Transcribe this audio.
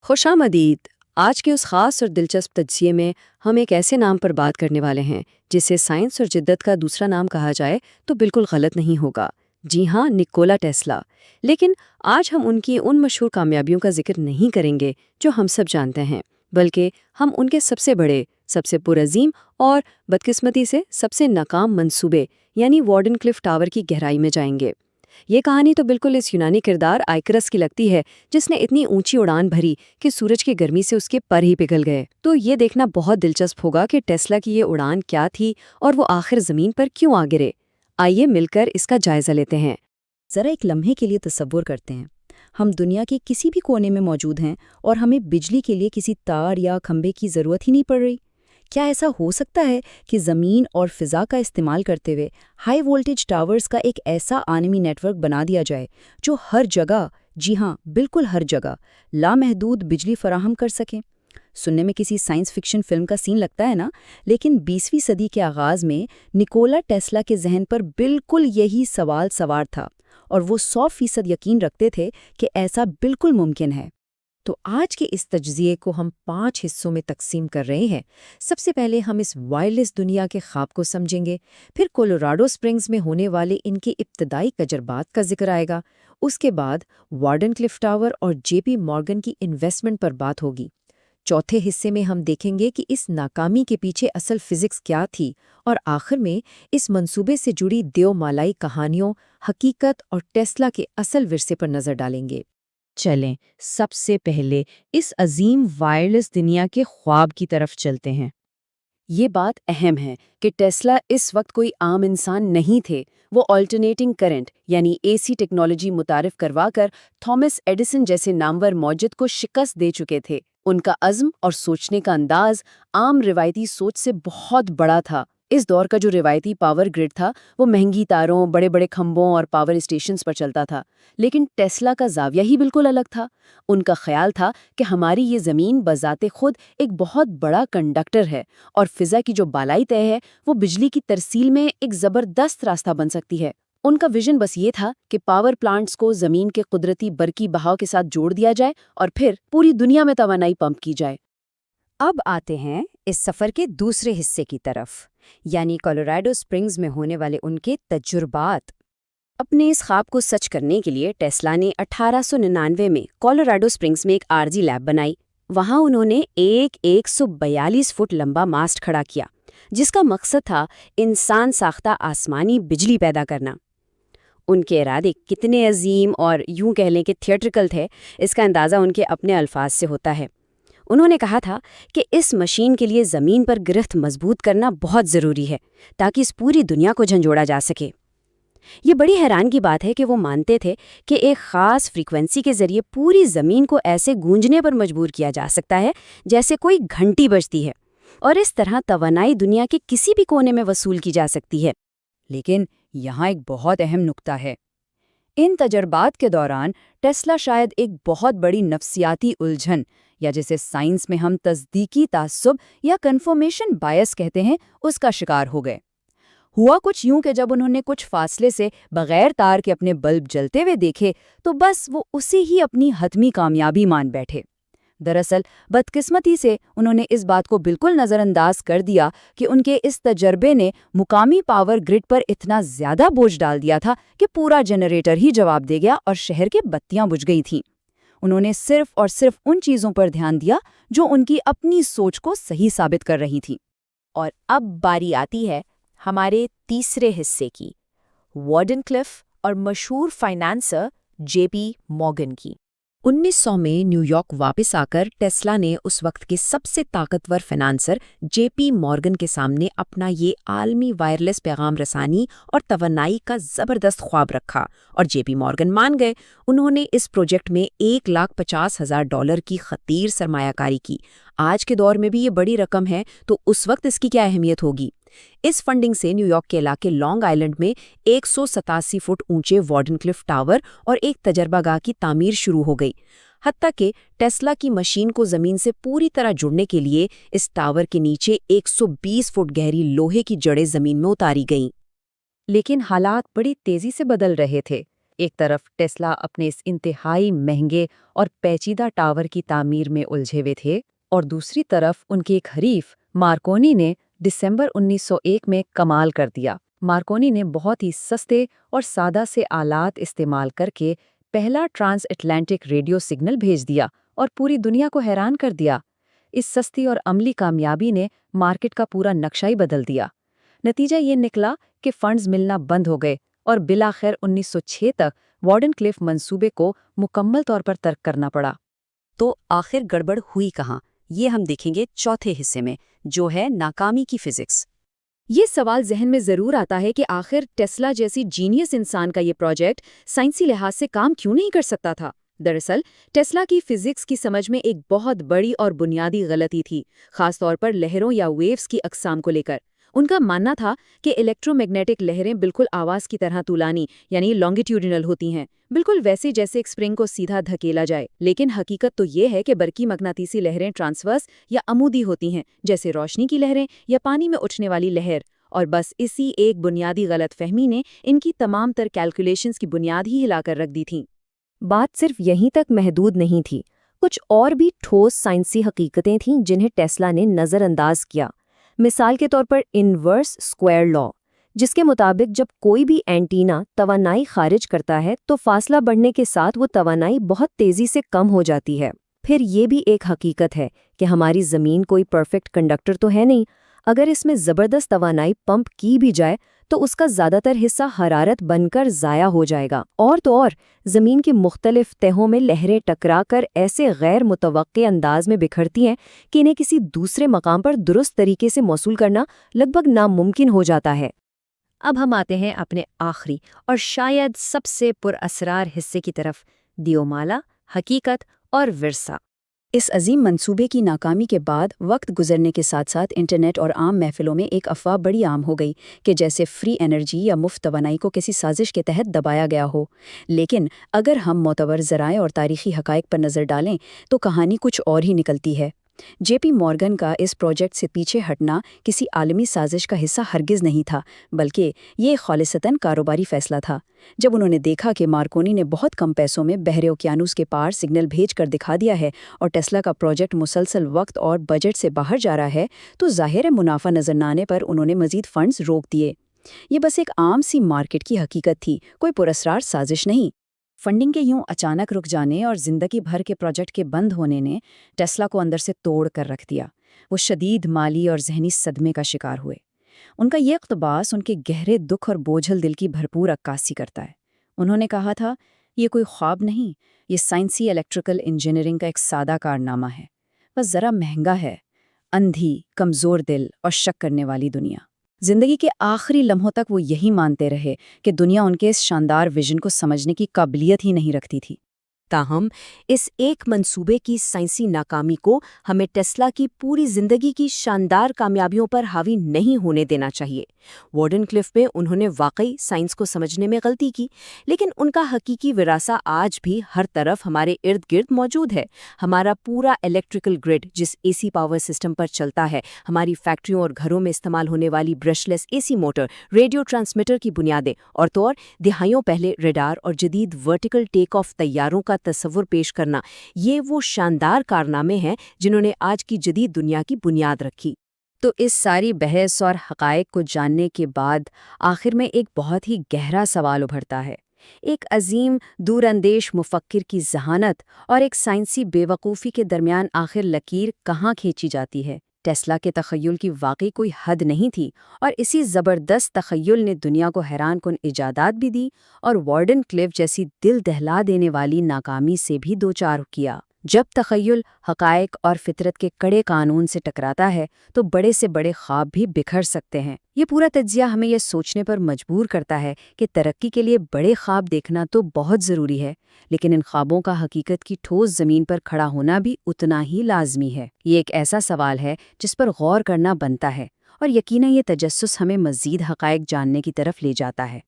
خوش آمدید۔ آج کے اس خاص اور دلچسپ تجزیے میں ہم ایک ایسے نام پر بات کرنے والے ہیں جسے سائنس اور جدت کا دوسرا نام کہا جائے تو بالکل غلط نہیں ہوگا۔ جی ہاں، نکولا ٹیسلا۔ لیکن آج ہم ان کی ان مشہور کامیابیوں کا ذکر نہیں کریں گے جو ہم سب جانتے ہیں، بلکہ ہم ان کے سب سے بڑے، سب سے پرعظیم اور بدقسمتی سے سب سے ناکام منصوبے یعنی وارڈن کلف ٹاور کی گہرائی میں جائیں گے۔ یہ کہانی تو بالکل اس یونانی کردار آئیکرس کی لگتی ہے جس نے اتنی اونچی اڑان بھری کہ سورج کی گرمی سے اس کے پر ہی پگھل گئے۔ تو یہ دیکھنا بہت دلچسپ ہوگا کہ ٹیسلا کی یہ اڑان کیا تھی اور وہ آخر زمین پر کیوں آ گرے۔ آئیے مل کر اس کا جائزہ لیتے ہیں۔ ذرا ایک لمحے کے لیے تصور کرتے ہیں، ہم دنیا کے کسی بھی کونے میں موجود ہیں اور ہمیں بجلی کے لیے کسی تار یا کھمبے کی ضرورت ہی نہیں پڑ رہی۔ کیا ایسا ہو سکتا ہے کہ زمین اور فضا کا استعمال کرتے ہوئے ہائی وولٹیج ٹاورز کا ایک ایسا عالمی نیٹ ورک بنا دیا جائے جو ہر جگہ، جی ہاں بالکل ہر جگہ، لامحدود بجلی فراہم کر سکیں؟ سننے میں کسی سائنس فکشن فلم کا سین لگتا ہے نا، لیکن 20ویں صدی کے آغاز میں نکولا ٹیسلا کے ذہن پر بالکل یہی سوال سوار تھا، اور وہ 100% یقین رکھتے تھے کہ ایسا بالکل ممکن ہے۔ تو آج کے اس تجزیے کو ہم 5 حصوں میں تقسیم کر رہے ہیں۔ سب سے پہلے ہم اس وائرلیس دنیا کے خواب کو سمجھیں گے، پھر کولوراڈو سپرنگز میں ہونے والے ان کے ابتدائی تجربات کا ذکر آئے گا، اس کے بعد وارڈن کلف ٹاور اور جے پی مورگن کی انویسٹمنٹ پر بات ہوگی۔ چوتھے حصے میں ہم دیکھیں گے کہ اس ناکامی کے پیچھے اصل فزکس کیا تھی، اور آخر میں اس منصوبے سے جڑی دیو مالائی کہانیوں، حقیقت اور ٹیسلا کے اصل ورثے پر نظر ڈالیں گے۔ چلیں سب سے پہلے اس عظیم وائرلیس دنیا کے خواب کی طرف چلتے ہیں۔ یہ بات اہم ہے کہ ٹیسلا اس وقت کوئی عام انسان نہیں تھے۔ وہ آلٹرنیٹنگ کرنٹ یعنی اے سی ٹیکنالوجی متعارف کروا کر تھامس ایڈیسن جیسے نامور موجد کو شکست دے چکے تھے۔ ان کا عزم اور سوچنے کا انداز عام روایتی سوچ سے بہت بڑا تھا۔ اس دور کا جو روایتی پاور گرڈ تھا وہ مہنگی تاروں، بڑے بڑے کھمبوں اور پاور اسٹیشنز پر چلتا تھا، لیکن ٹیسلا کا زاویہ ہی بالکل الگ تھا۔ ان کا خیال تھا کہ ہماری یہ زمین بذات خود ایک بہت بڑا کنڈکٹر ہے، اور فضا کی جو بالائی تہہ ہے وہ بجلی کی ترسیل میں ایک زبردست راستہ بن سکتی ہے۔ ان کا ویژن بس یہ تھا کہ پاور پلانٹس کو زمین کے قدرتی برقی بہاؤ کے ساتھ جوڑ دیا جائے اور پھر پوری دنیا میں توانائی پمپ کی جائے۔ اب آتے ہیں اس سفر کے دوسرے حصے کی طرف، یعنی کولوراڈو سپرنگز میں ہونے والے ان کے تجربات۔ اپنے اس خواب کو سچ کرنے کے لیے ٹیسلا نے 1899 میں کولوراڈو سپرنگز میں ایک عارضی لیب بنائی۔ وہاں انہوں نے ایک 142 فٹ لمبا ماسٹ کھڑا کیا جس کا مقصد تھا انسان ساختہ آسمانی بجلی پیدا کرنا۔ ان کے ارادے کتنے عظیم اور یوں کہہ لیں کہ تھیٹرکل تھے، اس کا اندازہ ان کے اپنے الفاظ سے ہوتا ہے۔ انہوں نے کہا تھا کہ اس مشین کے لیے زمین پر گرفت مضبوط کرنا بہت ضروری ہے تاکہ اس پوری دنیا کو جھنجھوڑا جا سکے۔ یہ بڑی حیران کی بات ہے کہ وہ مانتے تھے کہ ایک خاص فریکوینسی کے ذریعے پوری زمین کو ایسے گونجنے پر مجبور کیا جا سکتا ہے جیسے کوئی گھنٹی بجتی ہے، اور اس طرح توانائی دنیا کے کسی بھی کونے میں وصول کی جا سکتی ہے۔ لیکن یہاں ایک بہت اہم نکتہ ہے۔ ان تجربات کے دوران ٹیسلا شاید ایک بہت بڑی نفسیاتی الجھن، یا جسے سائنس میں ہم تصدیقی تعصب یا کنفرمیشن بائس کہتے ہیں، اس کا شکار ہو گئے۔ ہوا کچھ یوں کہ جب انہوں نے کچھ فاصلے سے بغیر تار کے اپنے بلب جلتے ہوئے دیکھے تو بس وہ اسی ہی اپنی حتمی کامیابی مان بیٹھے۔ دراصل بدقسمتی سے انہوں نے اس بات کو بالکل نظر انداز کر دیا کہ ان کے اس تجربے نے مقامی پاور گرڈ پر اتنا زیادہ بوجھ ڈال دیا تھا کہ پورا جنریٹر ہی جواب دے گیا اور شہر کے بتیاں بجھ گئی تھیں۔ انہوں نے صرف اور صرف ان چیزوں پر دھیان دیا جو ان کی اپنی سوچ کو صحیح ثابت کر رہی تھیں۔ اور اب باری آتی ہے ہمارے تیسرے حصے کی، وارڈن کلف اور مشہور فائنانسر جے پی مورگن کی۔ 1900 میں نیو یارک واپس آ کر ٹیسلا نے اس وقت کے سب سے طاقتور فائنانسر جے پی مورگن کے سامنے اپنا یہ عالمی وائرلیس پیغام رسانی اور توانائی کا زبردست خواب رکھا، اور جے پی مورگن مان گئے۔ انہوں نے اس پروجیکٹ میں $150,000 کی خطیر سرمایہ کاری کی۔ آج کے دور میں بھی یہ بڑی رقم ہے، تو اس وقت اس کی کیا اہمیت ہوگی؟ اس فنڈنگ سے نیو یارک کے علاقے لانگ آئلینڈ میں 187 فٹ اونچے وارڈن کلف ٹاور اور ایک تجربہ گاہ کی تعمیر شروع ہو گئی، حتیٰ کہ ٹیسلا کی مشین کو زمین سے پوری طرح جڑنے کے لیے اس ٹاور کے نیچے 120 فٹ گہری لوہے کی جڑیں زمین میں اتاری گئیں۔ لیکن حالات بڑی تیزی سے بدل رہے تھے۔ ایک طرف ٹیسلا اپنے اس انتہائی مہنگے اور پیچیدہ ٹاور کی تعمیر میں الجھے ہوئے تھے، اور دوسری طرف ان کے ایک حریف مارکونی نے دسمبر 1901 میں کمال کر دیا۔ مارکونی نے بہت ہی سستے اور سادہ سے آلات استعمال کر کے پہلا ٹرانس اٹلانٹک ریڈیو سگنل بھیج دیا اور پوری دنیا کو حیران کر دیا۔ اس سستی اور عملی کامیابی نے مارکیٹ کا پورا نقشہ ہی بدل دیا۔ نتیجہ یہ نکلا کہ فنڈز ملنا بند ہو گئے اور بالآخر 1906 تک وارڈن کلف منصوبے کو مکمل طور پر ترک کرنا پڑا۔ تو آخر گڑبڑ ہوئی کہاں؟ یہ ہم دیکھیں گے چوتھے حصے میں، جو ہے ناکامی کی فزکس۔ یہ سوال ذہن میں ضرور آتا ہے کہ آخر ٹیسلا جیسی جینیس انسان کا یہ پروجیکٹ سائنسی لحاظ سے کام کیوں نہیں کر سکتا تھا؟ دراصل ٹیسلا کی فزکس کی سمجھ میں ایک بہت بڑی اور بنیادی غلطی تھی، خاص طور پر لہروں یا ویوز کی اقسام کو لے کر۔ ان کا ماننا تھا کہ الیکٹرو میگنیٹک لہریں بالکل آواز کی طرح طولانی یعنی لانگیٹیوڈنل ہوتی ہیں، بالکل ویسے جیسے ایک اسپرنگ کو سیدھا دھکیلا جائے۔ لیکن حقیقت تو یہ ہے کہ برقی مغناطیسی لہریں ٹرانسورس یا عمودی ہوتی ہیں، جیسے روشنی کی لہریں یا پانی میں اٹھنے والی لہر۔ اور بس اسی ایک بنیادی غلط فہمی نے ان کی تمام تر کیلکولیشنز کی بنیاد ہی ہلا کر رکھ دی تھی۔ بات صرف یہیں تک محدود نہیں تھی، کچھ اور بھی ٹھوس سائنسی حقیقتیں تھیں جنہیں ٹیسلا نے نظر انداز کیا۔ مثال کے طور پر انورس اسکوائر لا، جس کے مطابق جب کوئی بھی اینٹینا توانائی خارج کرتا ہے تو فاصلہ بڑھنے کے ساتھ وہ توانائی بہت تیزی سے کم ہو جاتی ہے۔ پھر یہ بھی ایک حقیقت ہے کہ ہماری زمین کوئی پرفیکٹ کنڈکٹر تو ہے نہیں، اگر اس میں زبردست توانائی پمپ کی بھی جائے تو اس کا زیادہ تر حصہ حرارت بن کر ضائع ہو جائے گا۔ اور تو اور زمین کے مختلف تہوں میں لہریں ٹکرا کر ایسے غیر متوقع انداز میں بکھرتی ہیں کہ انہیں کسی دوسرے مقام پر درست طریقے سے موصول کرنا لگ بھگ ناممکن ہو جاتا ہے۔ اب ہم آتے ہیں اپنے آخری اور شاید سب سے پر اسرار حصے کی طرف، دیومالا، حقیقت اور ورثہ۔ اس عظیم منصوبے کی ناکامی کے بعد وقت گزرنے کے ساتھ ساتھ انٹرنیٹ اور عام محفلوں میں ایک افواہ بڑی عام ہو گئی کہ جیسے فری انرجی یا مفت توانائی کو کسی سازش کے تحت دبایا گیا ہو۔ لیکن اگر ہم معتبر ذرائع اور تاریخی حقائق پر نظر ڈالیں تو کہانی کچھ اور ہی نکلتی ہے۔ جے پی مورگن کا اس پروجیکٹ سے پیچھے ہٹنا کسی عالمی سازش کا حصہ ہرگز نہیں تھا، بلکہ یہ خالصتاً کاروباری فیصلہ تھا۔ جب انہوں نے دیکھا کہ مارکونی نے بہت کم پیسوں میں بحر اوقیانوس کے پار سگنل بھیج کر دکھا دیا ہے اور ٹیسلا کا پروجیکٹ مسلسل وقت اور بجٹ سے باہر جا رہا ہے، تو ظاہر منافع نظر نہ آنے پر انہوں نے مزید فنڈز روک دیے۔ یہ بس ایک عام سی مارکیٹ کی حقیقت تھی، کوئی پراسرار سازش نہیں۔ فنڈنگ کے یوں اچانک رک جانے اور زندگی بھر کے پروجیکٹ کے بند ہونے نے ٹیسلا کو اندر سے توڑ کر رکھ دیا۔ وہ شدید مالی اور ذہنی صدمے کا شکار ہوئے۔ ان کا یہ اقتباس ان کے گہرے دکھ اور بوجھل دل کی بھرپور عکاسی کرتا ہے۔ انہوں نے کہا تھا، یہ کوئی خواب نہیں، یہ سائنسی الیکٹریکل انجینئرنگ کا ایک سادہ کارنامہ ہے، بس ذرا مہنگا ہے۔ اندھی، کمزور دل اور شک کرنے والی دنیا۔ زندگی کے آخری لمحوں تک وہ یہی مانتے رہے کہ دنیا ان کے اس شاندار ویژن کو سمجھنے کی قابلیت ہی نہیں رکھتی تھی۔ تاہم اس ایک منصوبے کی سائنسی ناکامی کو ہمیں ٹیسلا کی پوری زندگی کی شاندار کامیابیوں پر حاوی نہیں ہونے دینا چاہیے۔ وارڈن کلف میں انہوں نے واقعی سائنس کو سمجھنے میں غلطی کی، لیکن ان کا حقیقی وراثہ آج بھی ہر طرف ہمارے ارد گرد موجود ہے۔ ہمارا پورا الیکٹریکل گرڈ جس اے سی پاور سسٹم پر چلتا ہے، ہماری فیکٹریوں اور گھروں میں استعمال ہونے والی برش لیس اے سی موٹر، ریڈیو ٹرانسمیٹر کی بنیادیں، اور تو اور دہائیوں پہلے ریڈار اور جدید ورٹیکل ٹیک آف طیاروں کا تصور پیش کرنا، یہ وہ شاندار کارنامے ہیں جنہوں نے آج کی جدید دنیا کی بنیاد رکھی۔ تو اس ساری بحث اور حقائق کو جاننے کے بعد آخر میں ایک بہت ہی گہرا سوال ابھرتا ہے، ایک عظیم دور اندیش مفکر کی ذہانت اور ایک سائنسی بے وقوفی کے درمیان آخر لکیر کہاں کھینچی جاتی ہے؟ ٹیسلا کے تخیل کی واقعی کوئی حد نہیں تھی، اور اسی زبردست تخیل نے دنیا کو حیران کن ایجادات بھی دی اور وارڈن کلف جیسی دل دہلا دینے والی ناکامی سے بھی دوچار کیا۔ جب تخیل حقائق اور فطرت کے کڑے قانون سے ٹکراتا ہے تو بڑے سے بڑے خواب بھی بکھر سکتے ہیں۔ یہ پورا تجزیہ ہمیں یہ سوچنے پر مجبور کرتا ہے کہ ترقی کے لیے بڑے خواب دیکھنا تو بہت ضروری ہے، لیکن ان خوابوں کا حقیقت کی ٹھوس زمین پر کھڑا ہونا بھی اتنا ہی لازمی ہے۔ یہ ایک ایسا سوال ہے جس پر غور کرنا بنتا ہے، اور یقیناً یہ تجسس ہمیں مزید حقائق جاننے کی طرف لے جاتا ہے۔